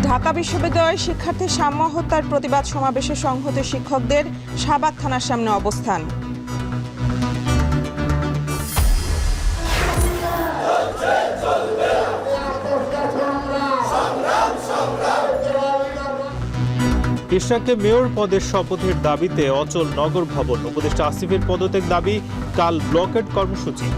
ঢাকা বিশ্ববিদ্যালয়ের শিক্ষার্থী সাম্য হত্যার প্রতিবাদ সমাবেশে সংহত শিক্ষকদের শাহবাগ থানার সামনে অবস্থান। ইশরাককে মেয়র পদের শপথের দাবিতে অচল নগর ভবন। উপদেষ্টা আসিফের পদত্যাগ দাবি, কাল ব্লকেড কর্মসূচি।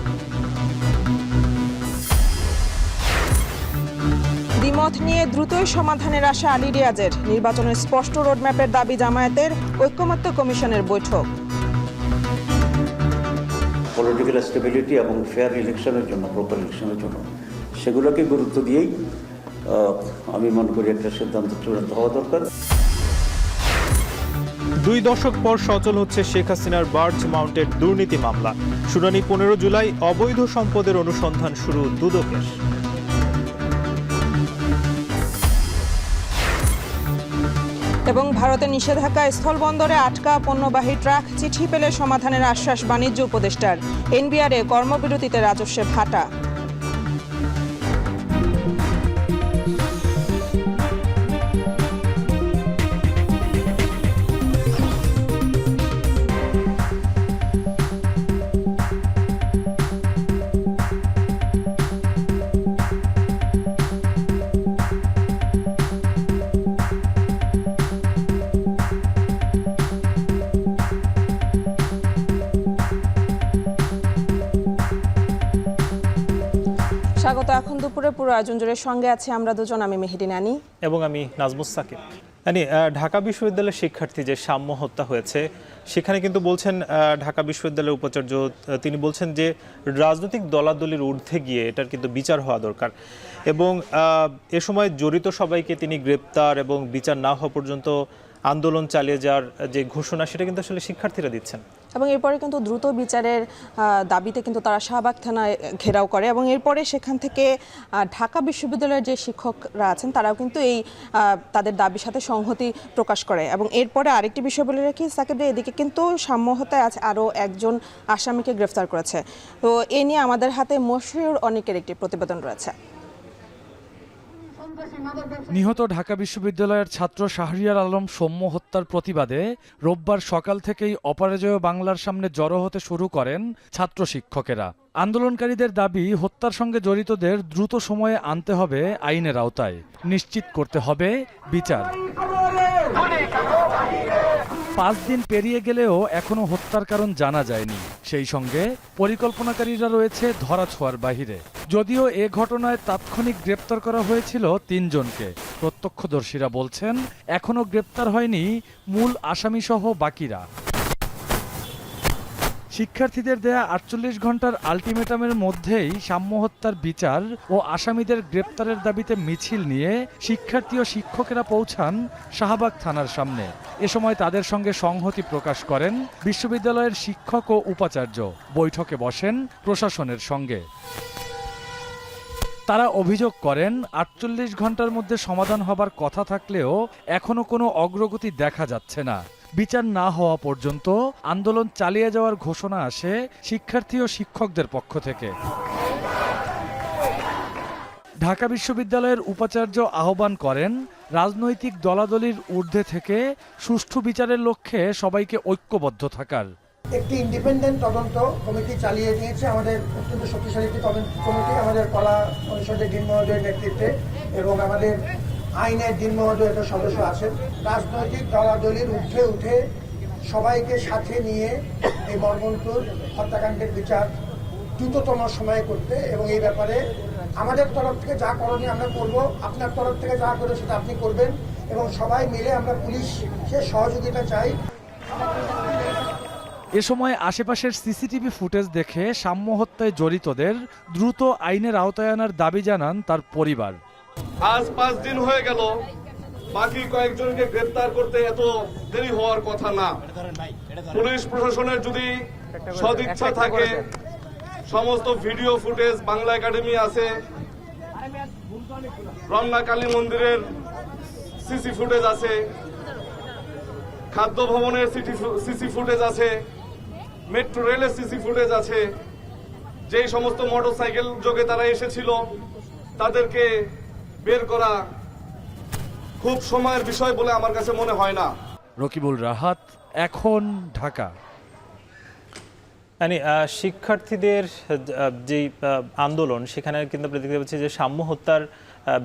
দ্বিমত নিয়ে দ্রুতই সমাধানের আশা আলী রিয়াজের। নির্বাচনের স্পষ্ট রোডম্যাপের দাবি জামায়াতের। ঐক্যমত্য কমিশনের বৈঠক। পলিটিক্যাল স্টেবিলিটি এবং ফেয়ার ইলেকশনের জন্য, প্রপার ইলেকশনের জন্য সেগুলোকে গুরুত্ব দিয়েই আমি মনে করি একটা সিদ্ধান্ত চূড়ান্ত হওয়া দরকার। 2 দশক পর সচল হচ্ছে শেখ হাসিনার বার্জ মাউন্টেড দুর্নীতি মামলা। শুনানি 15 জুলাই। অবৈধ সম্পদের অনুসন্ধান শুরু দুদকের। এবং ভারতের নিষেধাজ্ঞায় স্থলবন্দরে আটকা পণ্যবাহী ট্রাক। চিঠি পেলে সমাধানের আশ্বাস বাণিজ্য উপদেষ্টার। এনবিআরে কর্মবিরতিতে রাজস্বে ভাটা। স্বাগত। এখন দুপুরে পুরো আয়োজন জুড়ে সঙ্গে আছে আমরা দুজন, আমি মেহেদি নানি এবং আমি নাজমুস সাকিব। ঢাকা বিশ্ববিদ্যালয়ের শিক্ষার্থী যে সাম্য হত্যা হয়েছে, সেখানে কিন্তু বলছেন ঢাকা বিশ্ববিদ্যালয়ের উপাচার্য, তিনি বলছেন যে রাজনৈতিক দলাদলির ঊর্ধ্বে গিয়ে এটার কিন্তু বিচার হওয়া দরকার এবং এ সময় জড়িত সবাইকে তিনি গ্রেপ্তার এবং বিচার না হওয়া পর্যন্ত আন্দোলন চালিয়ে যাওয়ার যে ঘোষণা, সেটা কিন্তু আসলে শিক্ষার্থীরা দিচ্ছেন। এবং এরপরে কিন্তু দ্রুত বিচারের দাবিতে কিন্তু তারা শাহবাগ থানায় ঘেরাও করে এবং এরপরে সেখান থেকে ঢাকা বিশ্ববিদ্যালয়ের যে শিক্ষকরা আছেন তারাও কিন্তু এই তাদের দাবির সাথে সংহতি প্রকাশ করে। এবং এরপরে আরেকটি বিষয় বলে রাখি সাকিব, এদিকে কিন্তু সাম্য হত্যায় আছে আরও একজন আসামিকে গ্রেফতার করেছে। তো এ নিয়ে আমাদের হাতে মশিউর অনেকের একটি প্রতিবেদন রয়েছে। নিহত ঢাকা বিশ্ববিদ্যালয়ের ছাত্র শাহরিয়ার আলম সৌম্য হত্যার প্রতিবাদে রোববার সকাল থেকেই অপরাজেয় বাংলার সামনে জড়ো হতে শুরু করেন ছাত্র শিক্ষকেরা। আন্দোলনকারীদের দাবি, হত্যার সঙ্গে জড়িতদের দ্রুত সময়ে আনতে হবে আইনের আওতায়, নিশ্চিত করতে হবে বিচার। 5 দিন পেরিয়ে গেলেও এখনো হত্যার কারণ জানা যায়নি। সেই সঙ্গে পরিকল্পনাকারীরা রয়েছে ধরাছোঁয়ার বাহিরে। যদিও এ ঘটনায় তাৎক্ষণিক গ্রেপ্তার করা হয়েছিল 3 জনকে। প্রত্যক্ষদর্শীরা বলছেন এখনো গ্রেপ্তার হয়নি মূল আসামিসহ বাকিরা। শিক্ষার্থীদের দেয়া 48 ঘন্টার আলটিমেটামের মধ্যেই সাম্য হত্যার বিচার ও আসামিদের গ্রেপ্তারের দাবিতে মিছিল নিয়ে শিক্ষার্থী ও শিক্ষকেরা পৌঁছান শাহবাগ থানার সামনে। এ সময় তাদের সঙ্গে সংহতি প্রকাশ করেন বিশ্ববিদ্যালয়ের শিক্ষক ও উপাচার্য। বৈঠকে বসেন প্রশাসনের সঙ্গে। তারা অভিযোগ করেন 48 ঘন্টার মধ্যে সমাধান হবার কথা থাকলেও এখনো কোনো অগ্রগতি দেখা যাচ্ছে না। বিচার না হওয়া পর্যন্ত আন্দোলন চালিয়ে যাওয়ার ঘোষণা আসে শিক্ষার্থী ও শিক্ষকদের পক্ষ থেকে। ঢাকা বিশ্ববিদ্যালয়ের উপাচার্য আহ্বান করেন রাজনৈতিক দলাদলির ঊর্ধ্বে থেকে সুষ্ঠু বিচারের লক্ষ্যে সবাইকে ঐক্যবদ্ধ থাকার। একটি ইন্ডিপেন্ডেন্ট তদন্ত কমিটি চালিয়ে নিয়েছে আমাদের অত্যন্ত শক্তিশালী একটি তদন্ত কমিটি, আমাদের কলা অনুষদের ডিন মহোদয়ের নেতৃত্বে এবং আমাদের আইনের ডিন মহোদয়ের সদস্য আছেন। রাজনৈতিক দলাদলির ঊর্ধ্বে উঠে সবাইকে সাথে নিয়ে এই মর্মন্তুর হত্যাকাণ্ডের বিচার দ্রুততম সময়ে করতে এবং এই ব্যাপারে আমাদের তরফ থেকে যা করণীয় আমরা করব, আপনার তরফ থেকে যা করে সেটা আপনি করবেন এবং সবাই মিলে আমরা পুলিশের সহযোগিতা চাই। এ সময় আশেপাশের সিসিটিভি ফুটেজ দেখে সাম্য হত্যায় জড়িতদের দ্রুত আইনের আওতায় আনার দাবি জানান তার পরিবার। আজ 5 দিন হয়ে গেল, বাকি কয়েকজনকে গ্রেফতার করতে এত দেরি হওয়ার কথা না। পুলিশ প্রশাসনের যদি সদিচ্ছা থাকে, সমস্ত ভিডিও ফুটেজ বাংলা একাডেমি আছে, রমনা কালী মন্দিরের সিসি ফুটেজ আছে, খাদ্য ভবনের সিসি ফুটেজ আছে, মেট্রো রেলের সিসি ফুটেজ আছে, যেই সমস্ত মোটরসাইকেল যোগে তারা এসেছিল তাদেরকে বের করা খুব সময়ের বিষয় বলে আমার কাছে মনে হয় না। রকিবুল রাহাত, এখন, ঢাকা। মানে শিক্ষার্থীদের যেই আন্দোলন, সেখানে কিন্তু আমরা দেখতে পাচ্ছি যে সাম্য হত্যার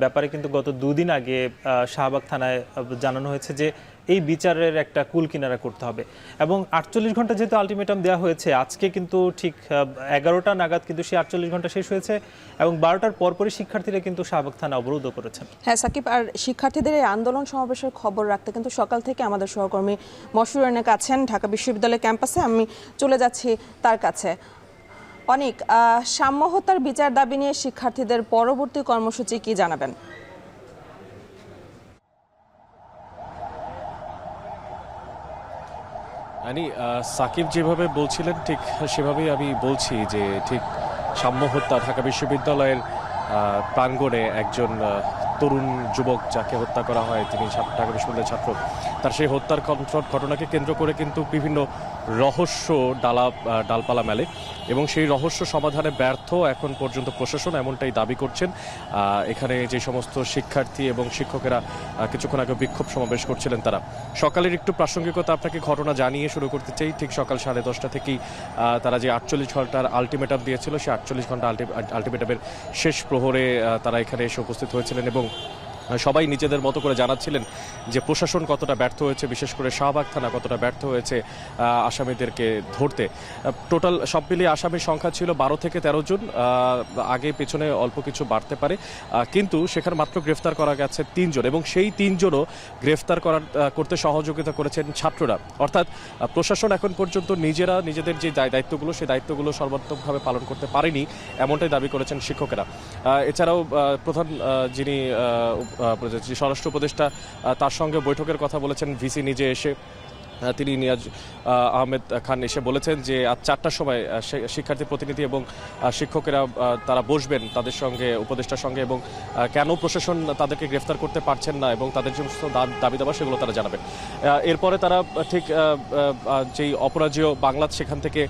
ব্যাপারে কিন্তু গত দুদিন আগে শাহবাগ থানায় জানানো হয়েছে যে এই বিচারের একটা কুল কিনারা করতে হবে, এবং 48 ঘন্টা যেহেতু আলটিমেটাম দেওয়া হয়েছে, আজকে কিন্তু ঠিক 11টা নাগাদ কিন্তু সেই 48 ঘন্টা শেষ হয়েছে এবং 12টার পরপরই শিক্ষার্থীরা কিন্তু শাহবাগ থানা অবরোধ করেছেন। হ্যাঁ সাকিব, আর শিক্ষার্থীদের এই আন্দোলন সমাবেশের খবর রাখতে কিন্তু সকাল থেকে আমাদের সহকর্মী মশিউর অনেক আছেন ঢাকা বিশ্ববিদ্যালয় ক্যাম্পাসে। আমি চলে যাচ্ছি তার কাছে। অনেক, সাম্য হত্যার বিচার দাবি নিয়ে শিক্ষার্থীদের পরবর্তী কর্মসূচি কি জানাবেন? সাকিব যেভাবে বলছিলেন ঠিক সেভাবেই আমি বলছি যে ঠিক সাম্য হত্যা ঢাকা বিশ্ববিদ্যালয়ের প্রাঙ্গণে একজন তরুণ যুবক যাকে হত্যা করা হয়, তিনি ঢাকা বিশ্ববিদ্যালয়ের ছাত্র, তার সেই হত্যার ঘটনাকে কেন্দ্র করে কিন্তু বিভিন্ন রহস্য ডালপালা মেলে এবং সেই রহস্য সমাধানে ব্যর্থ এখন পর্যন্ত প্রশাসন, এমনটাই দাবি করছেন। এখানে যে সমস্ত শিক্ষার্থী এবং শিক্ষকেরা কিছুক্ষণ আগে বিক্ষোভ সমাবেশ করছিলেন, তারা সকালের একটু প্রাসঙ্গিকতা আপনাকে ঘটনা জানিয়ে শুরু করতে চাই। ঠিক সকাল 10:30 থেকেই তারা যে 48 ঘন্টার আলটিমেটাম দিয়েছিল, সেই 48 ঘন্টা আলটিমেটামের শেষ প্রহরে তারা এখানে এসে উপস্থিত হয়েছিলেন এবং সবাই নিজেদের মতো করে জানাচ্ছিলেন যে প্রশাসন কতটা ব্যর্থ হয়েছে, বিশেষ করে শাহবাগ থানা কতটা ব্যর্থ হয়েছে আসামিদেরকে ধরতে। টোটাল সব মিলিয়ে আসামির সংখ্যা ছিল 12 থেকে 13 জন, আগে পেছনে অল্প কিছু বাড়তে পারে, কিন্তু সেখানে মাত্র গ্রেফতার করা গেছে 3 জন এবং সেই 3 জনও গ্রেফতার করতে সহযোগিতা করেছেন ছাত্ররা। অর্থাৎ প্রশাসন এখন পর্যন্ত নিজেদের যে দায়িত্বগুলো, সেই দায়িত্বগুলো সর্বাত্মকভাবে পালন করতে পারেনি, এমনটাই দাবি করেছেন শিক্ষকেরা। এছাড়াও প্রধান যিনি স্বরাষ্ট্র উপদেষ্টা, তার সঙ্গে বৈঠকের কথা বলেছেন ভিসি নিজে এসে। তিনি নিয়াজ আহমেদ খান এসে বলেছেন যে আজ 4টার সময় শিক্ষার্থী প্রতিনিধি এবং শিক্ষকেরা তারা বসবেন তাদের সঙ্গে, উপদেষ্টার সঙ্গে, এবং কেন প্রশাসন তাদেরকে গ্রেফতার করতে পারছেন না এবং তাদের যে সমস্ত দাবি দাবা সেগুলো তারা জানাবেন। এরপরে তারা ঠিক যেই অপরাজেয় বাংলা, সেখান থেকে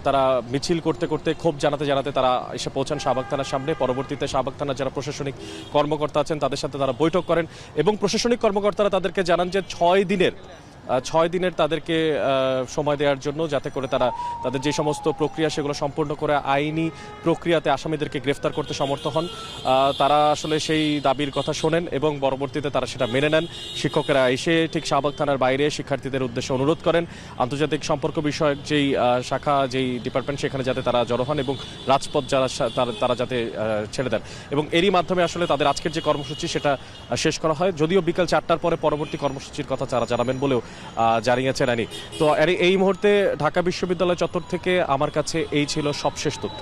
তারা মিছিল করতে করতে, ক্ষোভ জানাতে তারা এসে পৌঁছান শাহবাগ থানার সামনে। পরবর্তীতে শাহবাগ থানার যারা প্রশাসনিক কর্মকর্তা আছেন তাদের সাথে তারা বৈঠক করেন এবং প্রশাসনিক কর্মকর্তারা তাদেরকে জানান যে 6 দিনের তাদেরকে সময় দেওয়ার জন্য, যাতে করে তারা তাদের যে সমস্ত প্রক্রিয়া সেগুলো সম্পূর্ণ করে আইনি প্রক্রিয়াতে আসামিদেরকে গ্রেফতার করতে সমর্থ হন। তারা আসলে সেই দাবির কথা শোনেন এবং পরবর্তীতে তারা সেটা মেনে নেন। শিক্ষকেরা এসে ঠিক শাহবাগ থানার বাইরে শিক্ষার্থীদের উদ্দেশ্যে অনুরোধ করেন আন্তর্জাতিক সম্পর্ক বিষয়ক যেই শাখা, যেই ডিপার্টমেন্ট, সেখানে যাতে তারা জড়ো হন এবং রাজপথ তারা যাতে ছেড়ে দেন, এবং এরই মাধ্যমে আসলে তাদের আজকের যে কর্মসূচি সেটা শেষ করা হয়। যদিও বিকাল 4টার পরে পরবর্তী কর্মসূচির কথা তারা জানাবেন বলেও জানিয়েছেন। তো এই মুহূর্তে ঢাকা বিশ্ববিদ্যালয় চত্বর থেকে আমার কাছে এই ছিল সবশেষ তথ্য।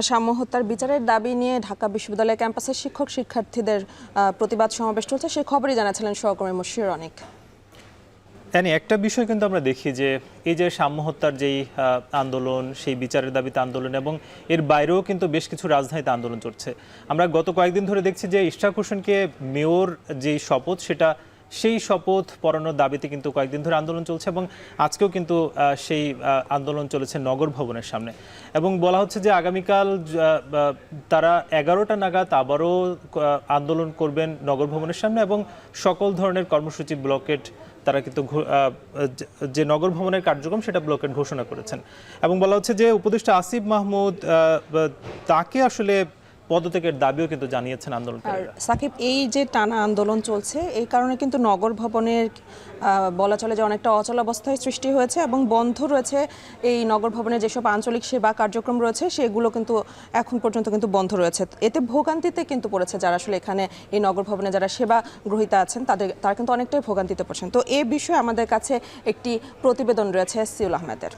সাম্য হত্যার বিচারের দাবি নিয়ে ঢাকা বিশ্ববিদ্যালয় ক্যাম্পাসে শিক্ষক শিক্ষার্থীদের প্রতিবাদ সমাবেশ চলছে, সেই খবরই জানাচ্ছিলেন সহকর্মী মশিউর অনেক। একটা বিষয় কিন্তু আমরা দেখি যে এই যে সাম্য হত্যার যেই আন্দোলন, সেই বিচারের দাবিতে আন্দোলন, এবং এর বাইরেও কিন্তু বেশ কিছু রাজধানীতে আন্দোলন চলছে। আমরা গত কয়েকদিন ধরে দেখছি যে ইশরাক হোসেনকে মেয়র যেই শপথ, সেই শপথ পড়ানোর দাবিতে কিন্তু কয়েকদিন ধরে আন্দোলন চলছে এবং আজকেও কিন্তু সেই আন্দোলন চলেছে নগর ভবনের সামনে, এবং বলা হচ্ছে যে আগামীকাল তারা 11টা নাগাদ আবারও আন্দোলন করবেন নগর ভবনের সামনে এবং সকল ধরনের কর্মসূচি ব্লকেট, তারা কিন্তু যে নগর ভবনের কার্যক্রম সেটা ব্লকেট ঘোষণা করেছেন। এবং বলা হচ্ছে যে উপদেষ্টা আসিফ মাহমুদ তাকে আসলে পদত্যাগের দাবিও কিন্তু জানিয়েছেন আন্দোলনকারীরা। সাকিব, এই যে টানা আন্দোলন চলছে, এই কারণে কিন্তু নগর ভবনের বলা চলে যে অনেকটা অচলাবস্থায় সৃষ্টি হয়েছে এবং বন্ধ রয়েছে এই নগর ভবনের যেসব আঞ্চলিক সেবা কার্যক্রম রয়েছে সেগুলো কিন্তু এখন পর্যন্ত কিন্তু বন্ধ রয়েছে। এতে ভোগান্তিতে কিন্তু পড়েছে যারা আসলে এখানে এই নগর ভবনে যারা সেবা গ্রহীতা আছেন, তারা কিন্তু অনেকটাই ভোগান্তিতে পড়ছেন। তো এই বিষয়ে আমাদের কাছে একটি প্রতিবেদন রয়েছে সিউল আহমেদের।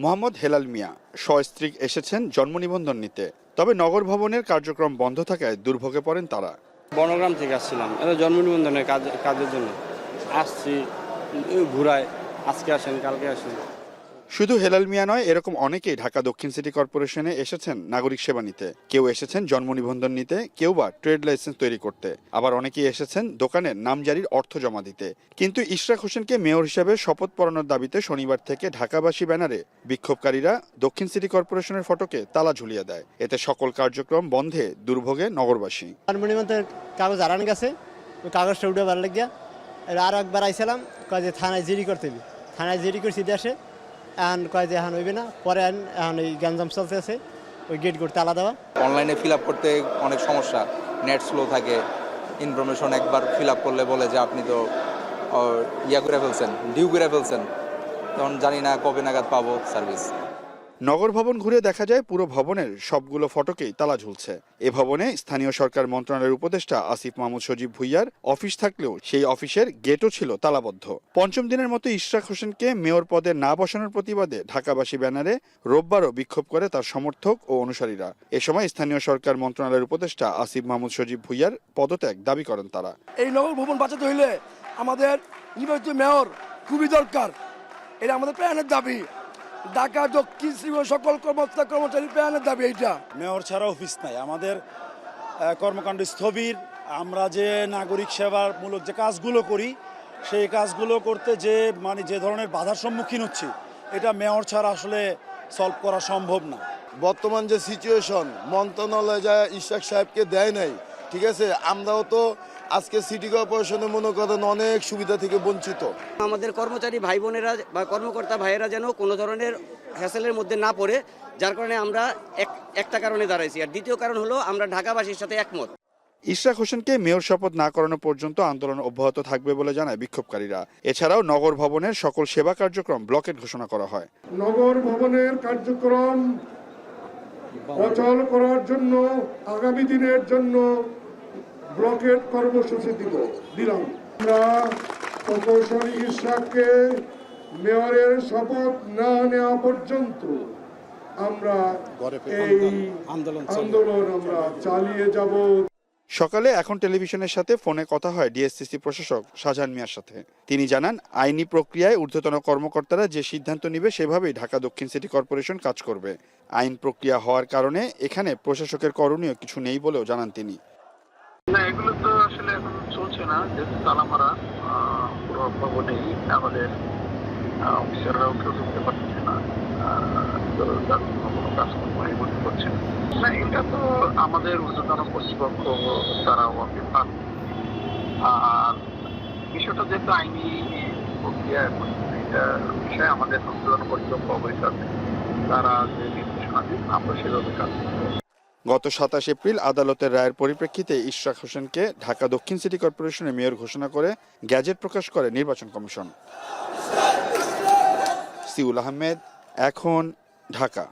মোহাম্মদ হেলাল মিয়া সস্ত্রীক এসেছেন জন্ম নিবন্ধন নিতে, তবে নগর ভবনের কার্যক্রম বন্ধ থাকায় দুর্ভোগে পড়েন তারা। বনগ্রাম থেকে আসছিলাম, এটা জন্ম নিবন্ধনের কাজের জন্য আসছি, ঘুরায়, আজকে আসেন কালকে আসেন। শুধু হেলাল মিয়া নয়, এরকম অনেকেই ঢাকা দক্ষিণ সিটি কর্পোরেশনে এসেছেন নাগরিক সেবা নিতে। কেউ এসেছেন জন্ম নিবন্ধন নিতে, কেউ বা ট্রেড লাইসেন্স তৈরি করতে, আবার অনেকেই এসেছেন দোকানের নামজারির অর্থ জমা দিতে। কিন্তু ইশরাক হোসেনকে মেয়র হিসেবে শপথ পড়ানোর দাবিতে শনিবার থেকে ঢাকাবাসী ব্যানারে বিক্ষোভকারীরা দক্ষিণ সিটি কর্পোরেশনের ফটকে তালা ঝুলিয়ে দেয়। এতে সকল কার্যক্রম বন্ধে দুর্ভোগে নগরবাসী। জন্ম নিবন্ধনের কাগজ হারান গেছে, ওই কাগজটা উঠে বার লাগিয়া আর একবার আইছিলাম, কয় যে থানায় জিডি করতে হবে। থানায় জিডি করছি দেশে, এখন কয় যে এখন হইবে না, পরে এখন এই গ্যাঞ্জাম চলতে আছে, ওই গেট করতে আলাদা দেওয়া। অনলাইনে ফিল আপ করতে অনেক সমস্যা, নেট স্লো থাকে, ইনফরমেশন একবার ফিল আপ করলে বলে যে আপনি তো ইয়া করে ফেলছেন, ডিউ করে ফেলছেন, তখন জানি না কবে নাগাদ পাবো সার্ভিস। নগর ভবন ঘুরে দেখা যায় পুরো ভবনের সবগুলো ফটকেই তালা ঝুলছে। এ ভবনে স্থানীয় সরকার মন্ত্রণালয়ের উপদেষ্টা আসিফ মাহমুদ সজীব ভুইয়ার অফিস থাকলেও সেই অফিসের গেটও ছিল তালাবদ্ধ। পঞ্চম দিনের মতো ইশরাক হোসেনকে মেয়র পদে না বসানোর প্রতিবাদে ঢাকাবাসী ব্যানারে রোববারও বিক্ষোভ করে তার সমর্থক ও অনুসারীরা। এ সময় স্থানীয় সরকার মন্ত্রণালয়ের উপদেষ্টা আসিফ মাহমুদ সজীব ভুইয়ার পদত্যাগ দাবি করেন তারা। এই নগর ভবন বাঁচাতে হইলে আমাদের নির্বাচিত মেয়র খুবই দরকার, এটা আমাদের প্রাণের দাবি। ঢাকা দক্ষিণ সকল কর্মচারী প্রাণের দাবি এইটা। মেয়র ছাড়া অফিস নাই, আমাদের কর্মকাণ্ড স্থবির। আমরা যে নাগরিক সেবামূলক যে কাজগুলো করি, সেই কাজগুলো করতে যে ধরনের বাধার সম্মুখীন হচ্ছি, এটা মেয়র ছাড়া আসলে সলভ করা সম্ভব না। বর্তমান যে সিচুয়েশন, মন্ত্রণালয় যা ইশরাক সাহেবকে দেয় নাই, ঠিক আছে, আমরাও তো আজকে সিটি কর্পোরেশনে মনে করেন অনেক সুবিধা থেকে বঞ্চিত। আমাদের কর্মচারী ভাই বোনেরা বা কর্মকর্তা ভাইয়েরা যেন কোনো ধরনের হ্যাসেলের মধ্যে না পড়ে, যার কারণে আমরা একটা কারণে দাঁড়াইছি। আর দ্বিতীয় কারণ হলো আমরা ঢাকাবাসীর সাথে একমত। ইশরাক হোসেনকে মেয়র শপথ না করানো পর্যন্ত আন্দোলন অব্যাহত থাকবে বলে জানায় বিক্ষোভকারীরা। এছাড়াও নগর ভবনের সকল সেবা কার্যক্রম ব্লকেট ঘোষণা করা হয়। নগর ভবনের কার্যক্রম অচল করার জন্য আগামী দিনের জন্য ব্লকেট কর্মসূচি দিলাম। আমরা প্রকৌশলী ইশরাককে মেয়রের শপথ না নেওয়া পর্যন্ত আমরা এই আন্দোলন আমরা চালিয়ে যাব। সকালে এখন টেলিভিশনের সাথে ফোনে কথা হয় ডিএসসিসি প্রশাসক শাহজাহান মিয়ার সাথে। তিনি জানান, আইনি প্রক্রিয়ায় ঊর্ধ্বতন কর্মকর্তারা যে সিদ্ধান্ত নেবে সেভাবেই ঢাকা দক্ষিণ সিটি কর্পোরেশন কাজ করবে। আইন প্রক্রিয়া হওয়ার কারণে এখানে প্রশাসকের করণীয় কিছু নেই বলেও জানান তিনি। না, এগুলো তো আসলে এখন চলছে না, যেহেতু তালা মারা পুরো ভবনেই, আমাদের অফিসাররাও কেউ ঢুকতে পারছে না, কোনো কাজকর্মই করতে পারছে না। এটা তো আমাদের ঊর্ধ্বতন কর্তৃপক্ষ, তারা ওকে পান। আর বিষয়টা যেহেতু আইনি প্রক্রিয়া, এখন এটা বিষয়ে আমাদের ঊর্ধ্বতন কর্তৃপক্ষ অবহিত আছে, তারা যে নির্দেশনা দিন আমরা সেভাবে কাজ করব। গত 27 এপ্রিল আদালতের রায়ের পরিপ্রেক্ষিতে ইশরাক হোসেনকে ঢাকা দক্ষিণ সিটি কর্পোরেশনের মেয়র ঘোষণা করে গ্যাজেট প্রকাশ করে নির্বাচন কমিশন। সিউল আহমেদ, এখন, ঢাকা।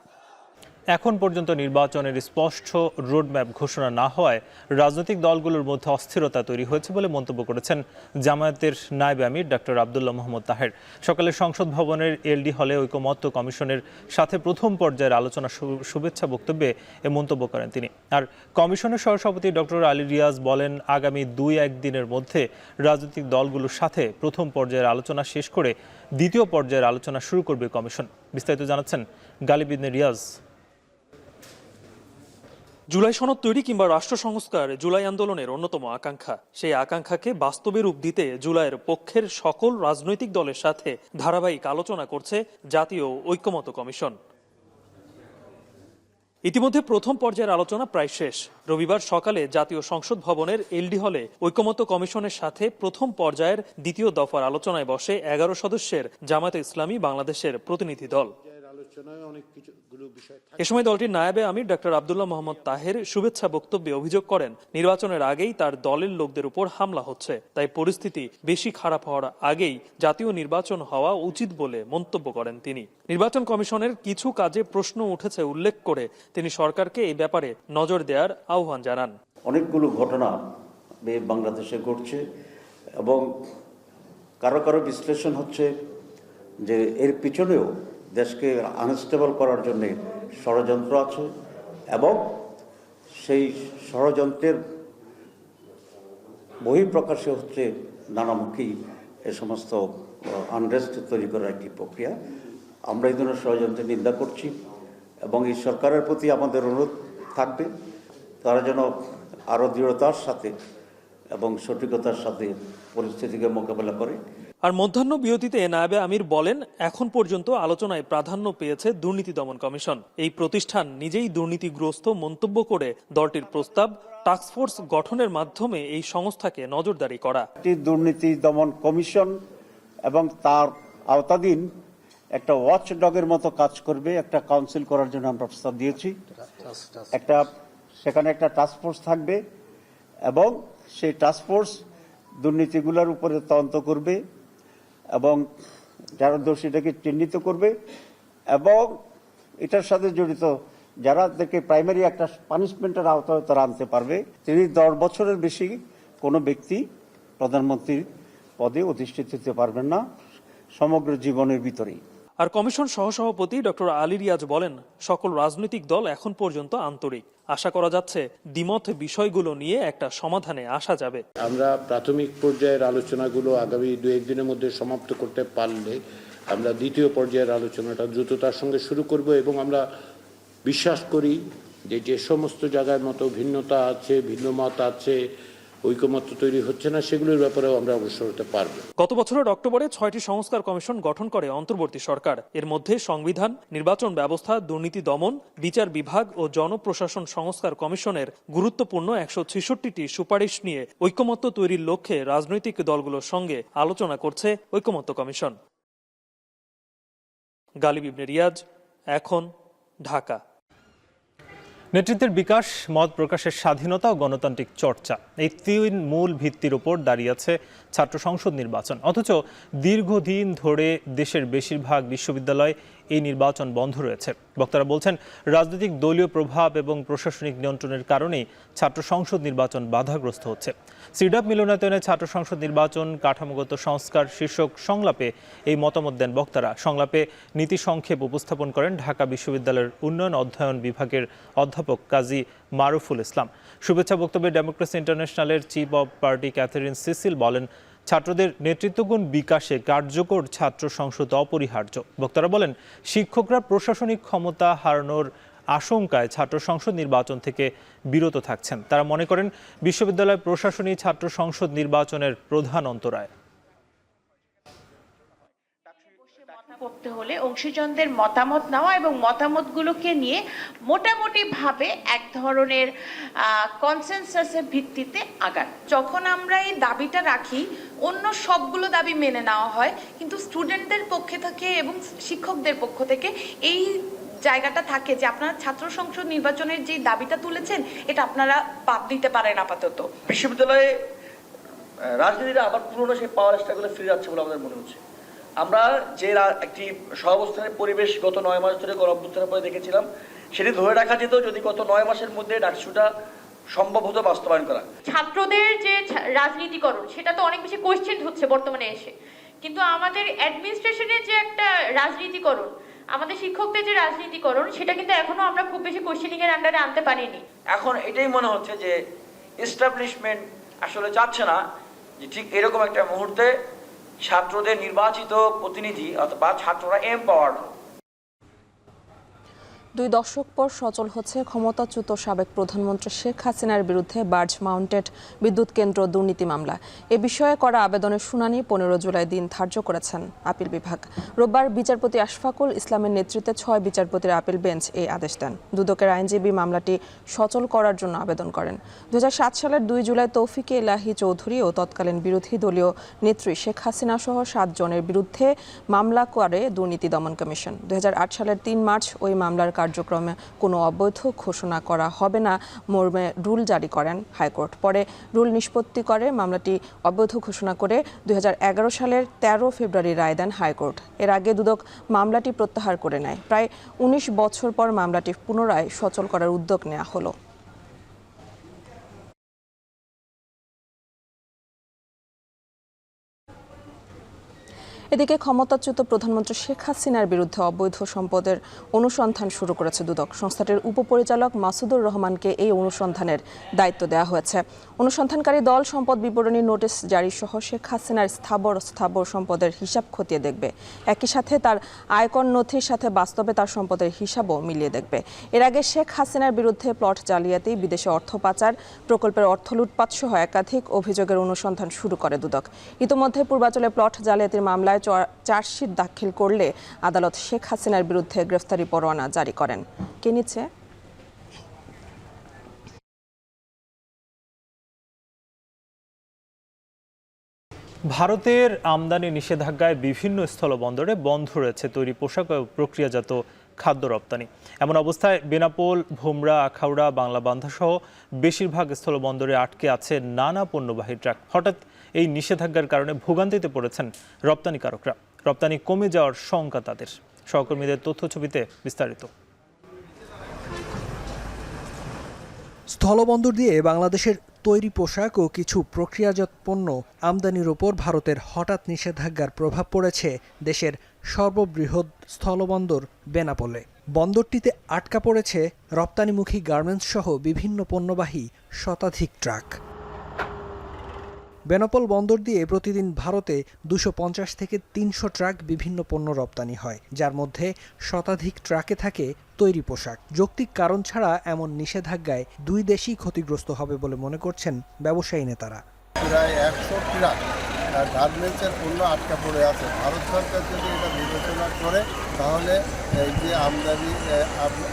এখন পর্যন্ত নির্বাচনের স্পষ্ট রোডম্যাপ ঘোষণা না হওয়ায় রাজনৈতিক দলগুলোর মধ্যে অস্থিরতা তৈরি হয়েছে বলে মন্তব্য করেছেন জামায়াতের নায়েবে আমির ডক্টর আব্দুল্লাহ মোহাম্মদ তাহের। সকালে সংসদ ভবনের এলডি হলে ঐকমত্য কমিশনের সাথে প্রথম পর্যায়ের আলোচনা শুভেচ্ছা বক্তব্যে এ মন্তব্য করেন তিনি। আর কমিশনের সহসভাপতি ডক্টর আলী রিয়াজ বলেন, আগামী 2-1 দিনের মধ্যে রাজনৈতিক দলগুলোর সাথে প্রথম পর্যায়ের আলোচনা শেষ করে দ্বিতীয় পর্যায়ের আলোচনা শুরু করবে কমিশন। বিস্তারিত জানাচ্ছেন গালিব ইবনে রিয়াজ। জুলাই সনদ তৈরি কিংবা রাষ্ট্র সংস্কার জুলাই আন্দোলনের অন্যতম আকাঙ্ক্ষা। সেই আকাঙ্ক্ষাকে বাস্তবে রূপ দিতে জুলাইয়ের পক্ষের সকল রাজনৈতিক দলের সাথে ধারাবাহিক আলোচনা করছে জাতীয় ঐকমত্য কমিশন। ইতিমধ্যে প্রথম পর্যায়ের আলোচনা প্রায় শেষ। রবিবার সকালে জাতীয় সংসদ ভবনের এলডি হলে ঐকমত্য কমিশনের সাথে প্রথম পর্যায়ের দ্বিতীয় দফার আলোচনায় বসে 11 সদস্যের জামায়াতে ইসলামী বাংলাদেশের প্রতিনিধি দল। এ সময় দলটির নায়েবে আমির ডক্টর আব্দুল্লাহ মোহাম্মদ তাহের শুভেচ্ছা বক্তব্যে অভিযোগ করেন, নির্বাচনের আগেই তার দলের লোকদের উপর হামলা হচ্ছে, তাই পরিস্থিতি বেশি খারাপ হওয়ার আগেই জাতীয় নির্বাচন হওয়া উচিত বলে মন্তব্য করেন তিনি। নির্বাচন কমিশনের কিছু কাজে প্রশ্ন উঠেছে উল্লেখ করে তিনি সরকারকে এই ব্যাপারে নজর দেওয়ার আহ্বান জানান। অনেকগুলো ঘটনা বাংলাদেশে ঘটছে এবং কারো কারো বিশ্লেষণ হচ্ছে যে এর পিছনেও দেশকে আনস্টেবল করার জন্য ষড়যন্ত্র আছে এবং সেই ষড়যন্ত্রের বহিঃপ্রকাশে হচ্ছে নানামুখী এ সমস্ত আনরেস্ট তৈরি করার একটি প্রক্রিয়া। আমরা এই ধরনের ষড়যন্ত্রের নিন্দা করছি এবং এই সরকারের প্রতি আমাদের অনুরোধ থাকবে তারা যেন আরও দৃঢ়তার সাথে এবং সঠিকতার সাথে পরিস্থিতিকে মোকাবেলা করে। আর মধ্যাহ্ন বিরতিতে নায়েবে আমির বলেন, এখন পর্যন্ত আলোচনায় প্রাধান্য পেয়েছে দুর্নীতি দমন কমিশন। এই প্রতিষ্ঠান নিজেই দুর্নীতিগ্রস্ত মন্তব্য করে দলটির প্রস্তাব টাস্কফোর্স গঠনের মাধ্যমে এই সংস্থাকে নজরদারি করা। একটি দুর্নীতি দমন কমিশন এবং তার আওতাধীন একটা ওয়াচ ডগের মতো কাজ করবে, একটা কাউন্সিল করার জন্য আমরা প্রস্তাব দিয়েছি। সেখানে একটা টাস্কফোর্স থাকবে এবং সেই টাস্কফোর্স দুর্নীতিগুলোর উপরে তদন্ত করবে এবং যারা দোষীটাকে চিহ্নিত করবে এবং এটার সাথে জড়িত যারাদেরকে প্রাইমারি একটা পানিশমেন্টের আওতায় তারা আনতে পারবে। 10 বছরের বেশি কোনো ব্যক্তি প্রধানমন্ত্রীর পদে অধিষ্ঠিত হতে পারবেন না সমগ্র জীবনের ভিতরেই। আর কমিশন সহসভাপতি ডক্টর আলী রিয়াজ বলেন, সকল রাজনৈতিক দল এখন পর্যন্ত আন্তরিক। আশা করা যাচ্ছে দ্বিমত বিষয়গুলো নিয়ে একটা সমাধানে আসা যাবে। আমরা প্রাথমিক পর্যায়ের আলোচনাগুলো আগামী 2-1 দিনের মধ্যে সমাপ্ত করতে পারলে আমরা দ্বিতীয় পর্যায়ের আলোচনাটা দ্রুততার সঙ্গে শুরু করব এবং আমরা বিশ্বাস করি যে সমস্ত জায়গার মতো ভিন্নতা আছে, ভিন্ন মত আছে, ঐকমত্য তৈরি হচ্ছে না, সেগুলোর ব্যাপারেও আমরা অগ্রসর হতে পারবো। গত বছরের অক্টোবরে 6টি সংস্কার কমিশন গঠন করে অন্তর্বর্তী সরকার। এর মধ্যে সংবিধান, নির্বাচন ব্যবস্থা, দুর্নীতি দমন, বিচার বিভাগ ও জনপ্রশাসন সংস্কার কমিশনের গুরুত্বপূর্ণ 166টি সুপারিশ নিয়ে ঐকমত্য তৈরির লক্ষ্যে রাজনৈতিক দলগুলোর সঙ্গে আলোচনা করছে ঐকমত্য কমিশন। গালিব ইবনে রিয়াজ, এখন, ঢাকা। নেতৃত্বের বিকাশ, মত প্রকাশের স্বাধীনতা ও গণতান্ত্রিক চর্চা, এই 3 মূল ভিত্তির উপর দাঁড়িয়ে আছে ছাত্র সংসদ নির্বাচন। অথচ দীর্ঘদিন ধরে দেশের বেশিরভাগ বিশ্ববিদ্যালয় এই নির্বাচন বন্ধ রয়েছে। বক্তারা বলছেন, রাজনৈতিক দলীয় প্রভাব এবং প্রশাসনিক নিয়ন্ত্রণের কারণেই ছাত্র সংসদ নির্বাচন বাধাগ্রস্ত হচ্ছে। সিডাপ মিলনায়তনে ছাত্র সংসদ নির্বাচন কাঠামোগত সংস্কার শীর্ষক সংলাপে এই মতামত দেন বক্তারা। সংলাপে নীতি সংক্ষেপ উপস্থাপন করেন ঢাকা বিশ্ববিদ্যালয়ের উন্নয়ন অধ্যয়ন বিভাগের অধ্যাপক কাজী মারুফুল ইসলাম। শুভেচ্ছা বক্তব্যে ডেমোক্রেসি ইন্টারন্যাশনালের chief of party Catherine Cecil বলেন, ছাত্রদের নেতৃত্বগুণ বিকাশে কার্যকর ছাত্র সংসদ অপরিহার্য। বক্তারা বলেন, শিক্ষকরা প্রশাসনিক ক্ষমতা হারানোর আশঙ্কায় ছাত্র সংসদ নির্বাচন থেকে বিরত থাকছেন। তারা মনে করেন, বিশ্ববিদ্যালয় প্রশাসনই ছাত্র সংসদ নির্বাচনের প্রধান অন্তরায়। করতে হলে অংশীজনদের মতামত নেওয়া এবং মতামতগুলোকে নিয়ে মোটামুটি ভাবে এক ধরনের কনসেনসাসের ভিত্তিতে আগান। যখন আমরা এই দাবিটা রাখি, অন্য সবগুলো দাবি মেনে নেওয়া হয়, কিন্তু স্টুডেন্টদের পক্ষে থেকে এবং শিক্ষকদের পক্ষ থেকে এই জায়গাটা থাকে যে আপনারা ছাত্র সংসদ নির্বাচনের যে দাবিটা তুলেছেন এটা আপনারা বাদ দিতে পারেন আপাতত। বিশ্ববিদ্যালয়ে রাজনীতিটা আবার পুরনো সেই পাওয়ার স্ট্রাগলে ফিরে যাচ্ছে বলে আমাদের মনে হচ্ছে। আমরা যে একটি সহাবস্থানের পরিবেশ গত 9 মাস ধরে গণঅভ্যুত্থানের পরে দেখেছিলাম, সেটি ধরে রাখা যেত যদি গত 9 মাসের মধ্যে ডাকসুটা সম্ভব হতো বাস্তবায়ন করা। ছাত্রদের যে রাজনীতিকরণ সেটা তো অনেক বেশি কোয়েশ্চেন হচ্ছে বর্তমানে এসে, কিন্তু আমাদের অ্যাডমিনিস্ট্রেশনের যে একটা রাজনীতিকরণ, আমাদের শিক্ষকদের যে রাজনীতিকরণ, সেটা কিন্তু এখনো আমরা খুব বেশি কোয়েশ্চেনিং এর আন্ডারে আনতে পারিনি। এখন এটাই মনে হচ্ছে যে এস্টাবলিশমেন্ট আসলে চাচ্ছে না যে ঠিক এরকম একটা মুহূর্তে ছাত্রদের নির্বাচিত প্রতিনিধি অথবা ছাত্ররা এমপাওয়ার্ড। 2 দশক পর সচল হচ্ছে ক্ষমতাচ্যুত সাবেক প্রধানমন্ত্রী শেখ হাসিনার বিরুদ্ধে বার্জ মাউন্টেড বিদ্যুৎ কেন্দ্র দুর্নীতি মামলা। এ বিষয়ে করা আবেদনের শুনানি 15 জুলাই দিন ধার্য করেছেন আপিল বিভাগ। রোববার বিচারপতি আশফাকুল ইসলামের নেতৃত্বে 6 বিচারপতির আপিল বেঞ্চ এই আদেশ দেন। দুদকের আইনজীবী মামলাটি সচল করার জন্য আবেদন করেন। 2007 সালের 2 জুলাই তৌফিকে ইলাহি চৌধুরী ও তৎকালীন বিরোধী দলীয় নেত্রী শেখ হাসিনা সহ 7 জনের বিরুদ্ধে মামলা করে দুর্নীতি দমন কমিশন। 2008 সালের 3 মার্চ ওই মামলার কার্যক্রমে কোনো অবৈধ ঘোষণা করা হবে না মর্মে রুল জারি করেন হাইকোর্ট। পরে রুল নিষ্পত্তি করে মামলাটি অবৈধ ঘোষণা করে 2011 সালের 13 ফেব্রুয়ারি রায় দেন হাইকোর্ট। এর আগে দুদক মামলাটি প্রত্যাহার করে নেয়। প্রায় 19 বছর পর মামলাটি পুনরায় সচল করার উদ্যোগ নেওয়া হলো। এদিকে ক্ষমতাচ্যুত প্রধানমন্ত্রী শেখ হাসিনার বিরুদ্ধে অবৈধ সম্পদের অনুসন্ধান শুরু করেছে দুদক। সংস্থাটির উপপরিচালক মাসুদুর রহমানকে এই অনুসন্ধানের দায়িত্ব দেওয়া হয়েছে। অনুসন্ধানকারী দল সম্পদ বিবরণী নোটিশ জারি সহ শেখ হাসিনার স্থাবর সম্পদের হিসাব খতিয়ে দেখবে। একই সাথে তার আয়কর নথির সাথে বাস্তবে তার সম্পদের হিসাবও মিলিয়ে দেখবে। এর আগে শেখ হাসিনার বিরুদ্ধে প্লট জালিয়াতি, বিদেশে অর্থ পাচার, প্রকল্পের অর্থ লুটপাট সহ একাধিক অভিযোগের অনুসন্ধান শুরু করে দুদক। ইতোমধ্যে পূর্বাঞ্চলে প্লট জালিয়াতির মামলায় চার্জশিট দাখিল করলে আদালত শেখ হাসিনার বিরুদ্ধে গ্রেফতারি পরোয়ানা জারি করেন। কে নিচ্ছে? ভারতের আমদানি নিষেধাজ্ঞায় বিভিন্ন স্থলবন্দরে বন্ধ রয়েছে তৈরি পোশাক ও প্রক্রিয়াজাত খাদ্য রপ্তানি। এমন অবস্থায় বেনাপোল, ভোমরা, আখাউড়া, বাংলাবান্ধা সহ বেশিরভাগ স্থলবন্দরে আটকে আছে নানা পণ্যবাহী ট্রাক। হঠাৎ এই নিষেধাজ্ঞার কারণে ভোগান্তিতে পড়েছেন রপ্তানিকারকরা। রপ্তানি কমে যাওয়ার শঙ্কা তাদের। সহকর্মীদের তথ্য ছবিতে বিস্তারিত। স্থলবন্দর দিয়ে বাংলাদেশের তৈরি পোশাক ও কিছু প্রক্রিয়াজাত পণ্য আমদানির ওপর ভারতের হঠাৎ নিষেধাজ্ঞার প্রভাব পড়েছে দেশের সর্ববৃহৎ স্থলবন্দর বেনাপোলে। বন্দরটিতে আটকা পড়েছে রপ্তানিমুখী গার্মেন্টস সহ বিভিন্ন পণ্যবাহী শতাধিক ট্রাক। বেনাপোল বন্দর দিয়ে প্রতিদিন ভারতে 250 থেকে 300 ট্রাক বিভিন্ন পণ্য রপ্তানি হয়, যার মধ্যে শতাধিক ট্রাকে থাকে তৈরি পোশাক। যৌক্তিক কারণ ছাড়া এমন নিষেধাজ্ঞায় দুই দেশই ক্ষতিগ্রস্ত হবে বলে মনে করছেন ব্যবসায়ী নেতারা। প্রায় 100 ট্রাক গার্মেন্টসের পণ্য আটকা পড়ে আছে। ভারত সরকার যদি এটা বিবেচনা করে তাহলে এই যে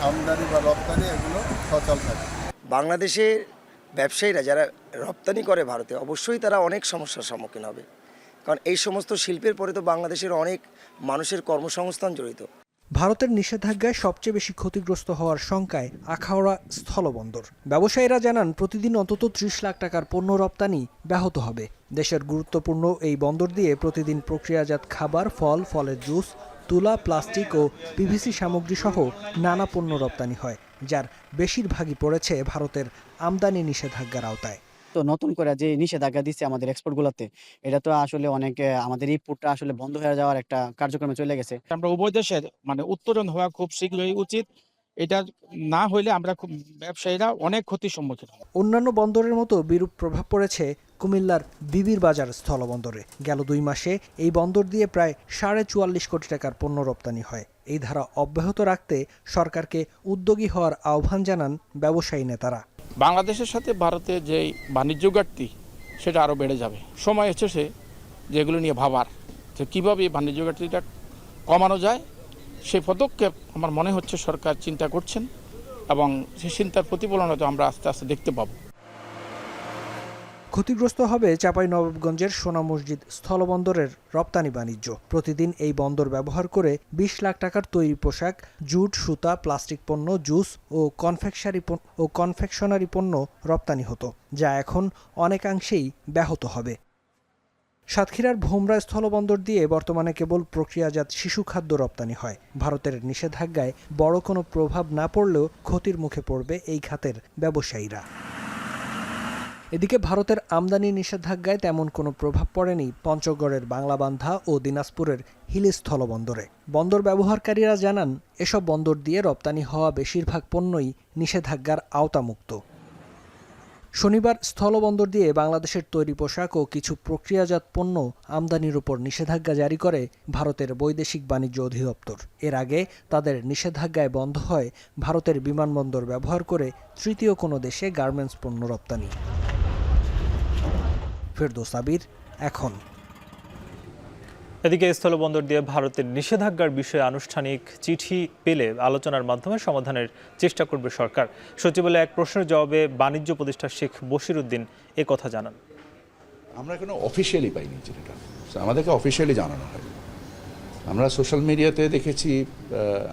আমদানি বা রপ্তানি এগুলো সচল থাকে। বাংলাদেশে ব্যবসায়ীরা যারা রপ্তানি করে ভারতে, অবশ্যই তারা অনেক সমস্যার সম্মুখীন হবে, কারণ এই সমস্ত শিল্পের পরে তো বাংলাদেশের অনেক মানুষের কর্মসংস্থান জড়িত। ভারতের নিষেধাজ্ঞায় সবচেয়ে বেশি ক্ষতিগ্রস্ত হওয়ার শঙ্কায় আখাউড়া স্থলবন্দর। ব্যবসায়ীরা জানান প্রতিদিন অন্তত 30 লাখ টাকার পণ্য রপ্তানি ব্যাহত হবে। দেশের গুরুত্বপূর্ণ এই বন্দর দিয়ে প্রতিদিন প্রক্রিয়াজাত খাবার, ফলের জুস, তুলা, প্লাস্টিক ও পিভিসি সামগ্রী সহ নানা পণ্য রপ্তানি হয়, যার বেশিরভাগই পড়েছে ভারতের আমদানি নিষেধাজ্ঞার আওতায়। তো নতুন করে যে নিষেধাজ্ঞা দিচ্ছে আমাদের এক্সপোর্টগুলোতে, এটা তো আসলে অনেক আমাদের ইম্পোর্টটা আসলে বন্ধ হয়ে যাওয়ার একটা কার্যক্রমে চলে গেছে। আমরা উভয় দেশের উত্তোলন হওয়া খুব শীঘ্রই উচিত। এটা না হইলে আমরা ব্যবসায়ীরা অনেক ক্ষতির সম্মুখীন হব। অন্যান্য বন্দরের মতো বিরূপ প্রভাব পড়েছে কুমিল্লার বিবির বাজার স্থলবন্দরে। গেল 2 মাসে এই বন্দর দিয়ে প্রায় 44.5 কোটি টাকার পণ্য রপ্তানি হয়। এই ধারা অব্যাহত রাখতে সরকারকে উদ্যোগী হওয়ার আহ্বান জানান ব্যবসায়ী নেতারা। বাংলাদেশের সাথে ভারতের যে বাণিজ্য ঘাটতি সেটা আরও বেড়ে যাবে। সময় এসেছে যেগুলো নিয়ে ভাবার, যে কীভাবে এই বাণিজ্য ঘাটতিটা কমানো যায়। সেই পদক্ষেপ আমার মনে হচ্ছে সরকার চিন্তা করছেন, এবং সেই চিন্তার প্রতিফলন হয়তো আমরা আস্তে আস্তে দেখতে পাব। ক্ষতিগ্রস্ত হবে চাঁপাইনবাবগঞ্জের সোনা মসজিদ স্থলবন্দরের রপ্তানি বাণিজ্য। প্রতিদিন এই বন্দর ব্যবহার করে 20 লাখ টাকার তৈরি পোশাক, জুট, সুতা, প্লাস্টিক পণ্য, জুস ও কনফেকশনারি পণ্য রপ্তানি হতো, যা এখন অনেকাংশেই ব্যাহত হবে। সাতক্ষীরার ভোমরা স্থলবন্দর দিয়ে বর্তমানে কেবল প্রক্রিয়াজাত শিশু খাদ্য রপ্তানি হয়। ভারতের নিষেধাজ্ঞায় বড় কোনো প্রভাব না পড়লেও ক্ষতির মুখে পড়বে এই খাতের ব্যবসায়ীরা। এদিকে ভারতের আমদানি নিষেধাজ্ঞায় তেমন কোনো প্রভাব পড়েনি পঞ্চগড়ের বাংলাবান্ধা ও দিনাজপুরের হিলি স্থলবন্দরে। বন্দর ব্যবহারকারীরা জানান এসব বন্দর দিয়ে রপ্তানি হওয়া বেশিরভাগ পণ্যই নিষেধাজ্ঞার আওতামুক্ত। শনিবার স্থলবন্দর দিয়ে বাংলাদেশের তৈরি পোশাক ও কিছু প্রক্রিয়াজাত পণ্য আমদানির উপর নিষেধাজ্ঞা জারি করে ভারতের বৈদেশিক বাণিজ্য অধিদপ্তর। এর আগে তাদের নিষেধাজ্ঞায় বন্ধ হয় ভারতের বিমানবন্দর ব্যবহার করে তৃতীয় কোনো দেশে গার্মেন্টস পণ্য রপ্তানি। ফেরদৌস আবির, এখন। এদিকে স্থলবন্দর দিয়ে ভারতের নিষেধাজ্ঞার বিষয়ে আনুষ্ঠানিক চিঠি পেলে আলোচনার মাধ্যমে সমাধানের চেষ্টা করবে সরকার। সচিবালয়ে এক প্রশ্নের জবাবে বাণিজ্য উপদেষ্টা শেখ বশির উদ্দিন কথা জানান। আমরা কোনো অফিসিয়ালি পাইনি চিঠিটা, আমাদেরকে অফিসিয়ালি জানানো হয়। আমরা সোশ্যাল মিডিয়াতে দেখেছি,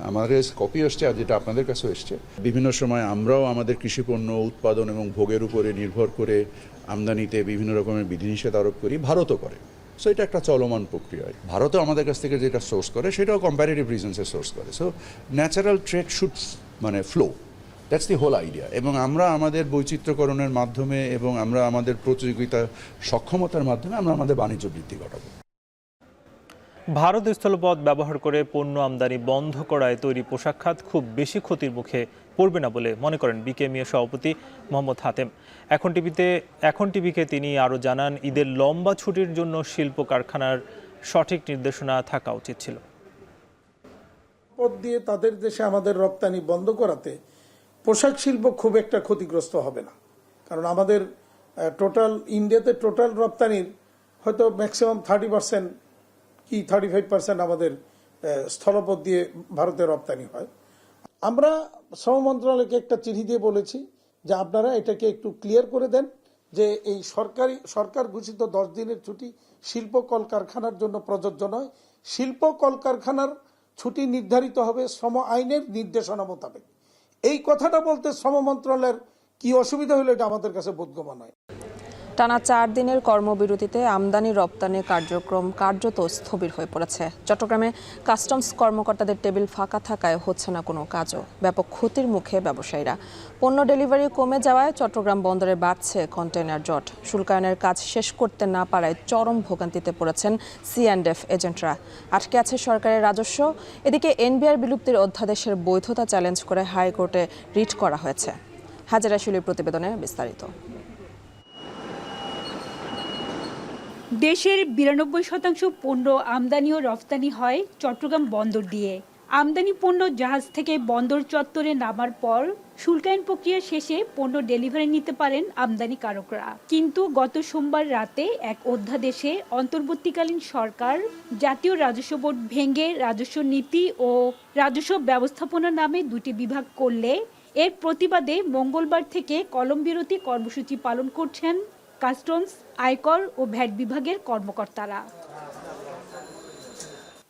আমাদের কপি এসছে, আর যেটা আপনাদের কাছেও এসছে। বিভিন্ন সময় আমরাও আমাদের কৃষিপণ্য উৎপাদন এবং ভোগের উপরে নির্ভর করে আমদানিতে বিভিন্ন রকমের বিধিনিষেধ আরোপ করি, ভারতও করে। সো এটা একটা চলমান প্রক্রিয়া। ভারতও আমাদের কাছ থেকে যেটা সোর্স করে সেটাও কম্প্যারেটিভ রিজনসে সোর্স করে। So natural trade should flow, that's the whole idea. এবং আমরা আমাদের বৈচিত্র্যকরণের মাধ্যমে এবং আমরা আমাদের প্রতিযোগিতা সক্ষমতার মাধ্যমে আমরা আমাদের বাণিজ্য বৃদ্ধি ঘটাবো। ভারত স্থলপথ ব্যবহার করে পণ্য আমদানি বন্ধ করায় তৈরি পোশাক খাত খুব বেশি ক্ষতির মুখে পড়বে না বলে মনে করেন বিকেএমইএ সভাপতি মোহাম্মদ হাতেম। এখন টিভিকে তিনি আরও জানান, ঈদের লম্বা ছুটির জন্য শিল্প কারখানার সঠিক নির্দেশনা থাকা উচিত ছিল। পথ দিয়ে তাদের দেশে আমাদের রপ্তানি বন্ধ করাতে পোশাক শিল্প খুব একটা ক্ষতিগ্রস্ত হবে না, কারণ আমাদের টোটাল ইন্ডিয়াতে টোটাল রপ্তানির হয়তো ম্যাক্সিমাম 30% কি 35% আমাদের স্থলপথ দিয়ে ভারতে রপ্তানি হয়। আমরা শ্রম মন্ত্রণালয়কে একটা চিঠি দিয়ে বলেছি যে আপনারা এটাকে একটু ক্লিয়ার করে দেন যে এই সরকার ঘোষিত 10 দিনের ছুটি শিল্প কলকারখানার জন্য প্রযোজ্য নয়। শিল্প কলকারখানার ছুটি নির্ধারিত হবে শ্রম আইনের নির্দেশনা মোতাবেক। এই কথাটা বলতে শ্রম মন্ত্রণালয়ের কি অসুবিধা হলো এটা আমাদের কাছে বোধগম্য নয়। টানা 4 দিনের কর্মবিরতিতে আমদানি রপ্তানি কার্যক্রম কার্যত স্থবির হয়ে পড়েছে। চট্টগ্রামে কাস্টমস কর্মকর্তাদের টেবিল ফাঁকা থাকায় হচ্ছে না কোনো কাজও। ব্যাপক ক্ষতির মুখে ব্যবসায়ীরা। পণ্য ডেলিভারি কমে যাওয়ায় চট্টগ্রাম বন্দরে বাড়ছে কন্টেইনার জট। শুল্কায়নের কাজ শেষ করতে না পারায় চরম ভোগান্তিতে পড়েছেন C&F এজেন্টরা। আটকে আছে সরকারের রাজস্ব। এদিকে এনবিআর বিলুপ্তির অধ্যাদেশের বৈধতা চ্যালেঞ্জ করে হাইকোর্টে রিট করা হয়েছে। হাজেরা শুলির প্রতিবেদনে বিস্তারিত। দেশের 92% পণ্য আমদানি ও রফতানি হয় চট্টগ্রাম বন্দর দিয়ে। আমদানি পণ্য জাহাজ থেকে বন্দর চত্বরে নামার পর শুল্কায়ন প্রক্রিয়া শেষে পণ্য ডেলিভারি নিতে পারেন আমদানিকারকরা। কিন্তু গত সোমবার রাতে এক অধ্যাদেশে অন্তর্বর্তীকালীন সরকার জাতীয় রাজস্ব বোর্ড ভেঙে রাজস্ব নীতি ও রাজস্ব ব্যবস্থাপনা নামে 2টি বিভাগ করলে এর প্রতিবাদে মঙ্গলবার থেকে কলমবিরতি কর্মসূচি পালন করছেন কাস্টমস, আয়কর ও ভ্যাট বিভাগের কর্মকর্তারা।